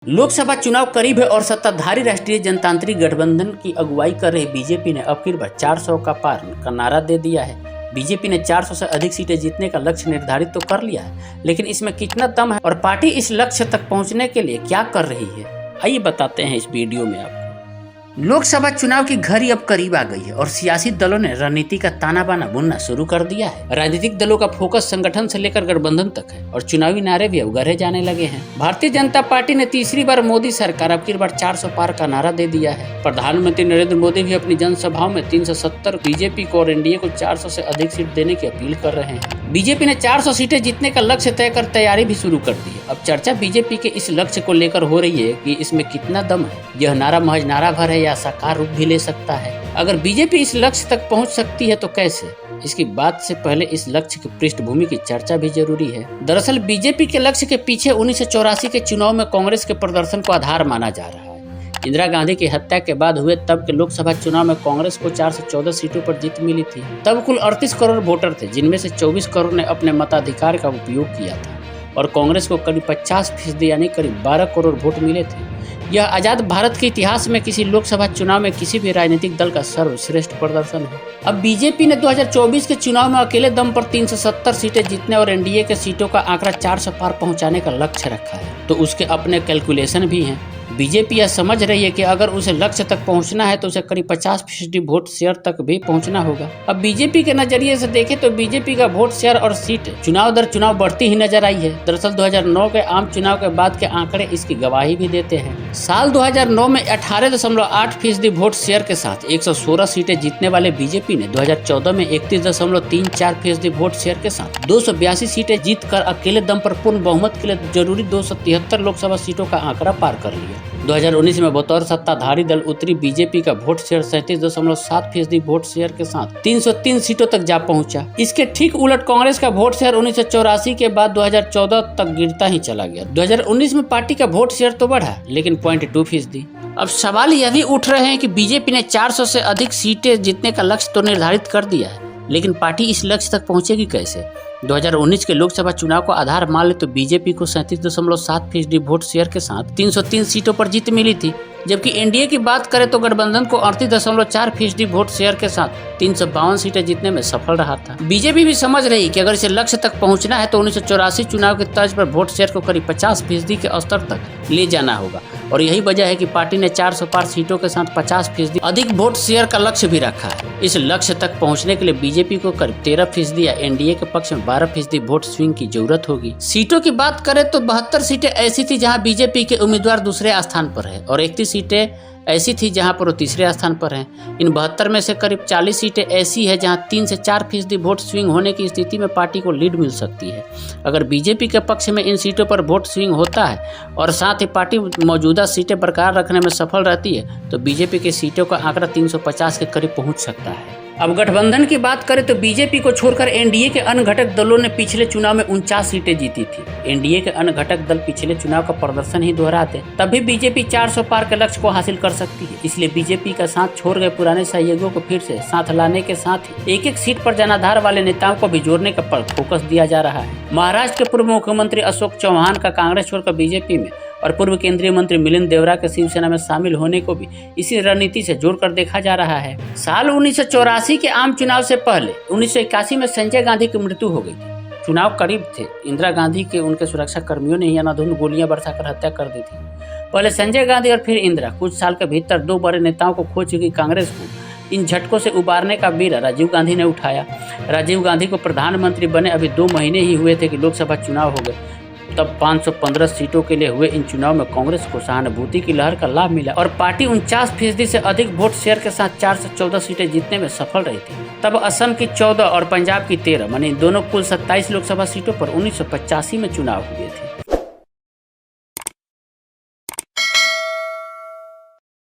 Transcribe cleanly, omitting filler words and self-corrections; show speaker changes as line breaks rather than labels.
लोकसभा चुनाव करीब है और सत्ताधारी राष्ट्रीय जनतांत्रिक गठबंधन की अगुवाई कर रही बीजेपी ने अब की बार 400 का पार का नारा दे दिया है। बीजेपी ने 400 से अधिक सीटें जीतने का लक्ष्य निर्धारित तो कर लिया है, लेकिन इसमें कितना दम है और पार्टी इस लक्ष्य तक पहुंचने के लिए क्या कर रही है, आइए बताते हैं इस वीडियो में आपको। लोकसभा चुनाव की घड़ी अब करीब आ गई है और सियासी दलों ने रणनीति का ताना बाना बुनना शुरू कर दिया है। राजनीतिक दलों का फोकस संगठन से लेकर गठबंधन तक है और चुनावी नारे भी अब गढ़े जाने लगे हैं। भारतीय जनता पार्टी ने तीसरी बार मोदी सरकार अब की बार 400 पार का नारा दे दिया है। प्रधानमंत्री नरेंद्र मोदी भी अपनी जनसभाओं में 370 बीजेपी को और एनडीए को 400 से अधिक सीट देने की अपील कर रहे हैं। बीजेपी ने 400 सीटें जीतने का लक्ष्य तय कर तैयारी भी शुरू कर दी है। अब चर्चा बीजेपी के इस लक्ष्य को लेकर हो रही है कि इसमें कितना दम है। यह नारा महज नारा भर है या साकार रूप भी ले सकता है। अगर बीजेपी इस लक्ष्य तक पहुंच सकती है तो कैसे? इसकी बात से पहले इस लक्ष्य की पृष्ठभूमि की चर्चा भी जरूरी है। दरअसल बीजेपी के लक्ष्य के पीछे 1984 के चुनाव में कांग्रेस के प्रदर्शन को आधार माना जा रहा है। इंदिरा गांधी की हत्या के बाद हुए तब के लोकसभा चुनाव में कांग्रेस को 414 सीटों पर जीत मिली थी। तब कुल 38 करोड़ वोटर थे, जिनमें से 24 करोड़ ने अपने मताधिकार का उपयोग किया था और कांग्रेस को करीब 50% यानी करीब 12 करोड़ वोट मिले थे। यह आजाद भारत के इतिहास में किसी लोकसभा चुनाव में किसी भी राजनीतिक दल का सर्वश्रेष्ठ प्रदर्शन है। अब बीजेपी ने 2024 के चुनाव में अकेले दम पर 370 सीटें जीतने और एनडीए के सीटों का आंकड़ा 400 पार पहुंचाने का लक्ष्य रखा है, तो उसके अपने कैलकुलेशन भी हैं। बीजेपी यह समझ रही है कि अगर उसे लक्ष्य तक पहुंचना है तो उसे करीब 50% वोट शेयर तक भी पहुंचना होगा। अब बीजेपी के नजरिए से देखें तो बीजेपी का वोट शेयर और सीट चुनाव दर चुनाव बढ़ती ही नजर आई है। दरअसल 2009 के आम चुनाव के बाद के आंकड़े इसकी गवाही भी देते हैं। साल 2009 में 18.8% वोट शेयर के साथ 116 सीटें जीतने वाले बीजेपी ने 2014 में 31.34% वोट शेयर के साथ 282 सीटें जीतकर अकेले दम पर पूर्ण बहुमत के लिए जरूरी 273 लोकसभा सीटों का आंकड़ा पार कर लिया। 2019 में बतौर सत्ताधारी दल उत्तरी बीजेपी का वोट शेयर 37.7% वोट शेयर के साथ 303 सीटों तक जा पहुंचा। इसके ठीक उलट कांग्रेस का वोट शेयर 1984 के बाद 2014 तक गिरता ही चला गया। 2019 में पार्टी का वोट शेयर तो बढ़ा, लेकिन 0.2%। अब सवाल यह भी उठ रहे हैं कि बीजेपी ने 400 से अधिक सीटें जीतने का लक्ष्य तो निर्धारित कर दिया है, लेकिन पार्टी इस लक्ष्य तक पहुंचेगी कैसे? 2019 के लोकसभा चुनाव को आधार मान ले तो बीजेपी को 37.7% वोट शेयर के साथ 303 सीटों पर जीत मिली थी, जबकि एनडीए की बात करें तो गठबंधन को 38.4% वोट शेयर के साथ 352 सीटें जीतने में सफल रहा था। बीजेपी भी समझ रही कि अगर इसे लक्ष्य तक पहुंचना है तो 1984 चुनाव के तर्ज पर वोट शेयर को करीब 50% के स्तर तक ले जाना होगा और यही वजह है कि पार्टी ने 400 पार सीटों के साथ 50% अधिक वोट शेयर का लक्ष्य भी रखा है। इस लक्ष्य तक पहुंचने के लिए बीजेपी को करीब 13% या एनडीए के पक्ष में 12% वोट स्विंग की जरूरत होगी। सीटों की बात करें तो 72 सीटें ऐसी थी जहां बीजेपी के उम्मीदवार दूसरे स्थान पर है और 31 सीटें ऐसी थी जहां पर वो तीसरे स्थान पर हैं। इन 72 में से करीब 40 सीटें ऐसी है जहां 3 से 4% वोट स्विंग होने की स्थिति में पार्टी को लीड मिल सकती है। अगर बीजेपी के पक्ष में इन सीटों पर वोट स्विंग होता है और साथ ही पार्टी मौजूदा सीटें बरकरार रखने में सफल रहती है तो बीजेपी की सीटों का आंकड़ा 350 के करीब पहुंच सकता है। अब गठबंधन की बात करें तो बीजेपी को छोड़कर एनडीए के अन्य घटक दलों ने पिछले चुनाव में 49 सीटें जीती थी। एनडीए के अन्य घटक दल पिछले चुनाव का प्रदर्शन ही दोहराते तब भी बीजेपी 400 पार के लक्ष्य को हासिल कर सकती है। इसलिए बीजेपी का साथ छोड़ गए पुराने सहयोगियों को फिर से साथ लाने के साथ ही एक सीट पर जनाधार वाले नेताओं को भी जोड़ने पर फोकस दिया जा रहा है। महाराष्ट्र के पूर्व मुख्यमंत्री अशोक चौहान का कांग्रेस छोड़कर बीजेपी में और पूर्व केंद्रीय मंत्री मिलिंद देवरा के शिवसेना में शामिल होने को भी इसी रणनीति से जोड़कर देखा जा रहा है। साल 1984 के आम चुनाव से पहले 1981 में संजय गांधी की मृत्यु हो गई थी। चुनाव करीब थे। इंदिरा गांधी के उनके सुरक्षा कर्मियों ने ही अंधाधुंध गोलियां बरसाकर हत्या कर दी थी। पहले संजय गांधी और फिर इंदिरा, कुछ साल के भीतर 2 बड़े नेताओं को खो चुकी कांग्रेस को इन झटकों से उबारने का बीड़ा राजीव गांधी ने उठाया। राजीव गांधी को प्रधानमंत्री बने अभी 2 महीने ही हुए थे कि लोकसभा चुनाव हो गए। तब 515 सीटों के लिए हुए इन चुनाव में कांग्रेस को सहानुभूति की लहर का लाभ मिला और पार्टी 49% से अधिक वोट शेयर के साथ 414 सीटें जीतने में सफल रही थी। तब असम की 14 और पंजाब की 13 माने दोनों कुल 27 लोकसभा सीटों पर 1985 में चुनाव हुए थे।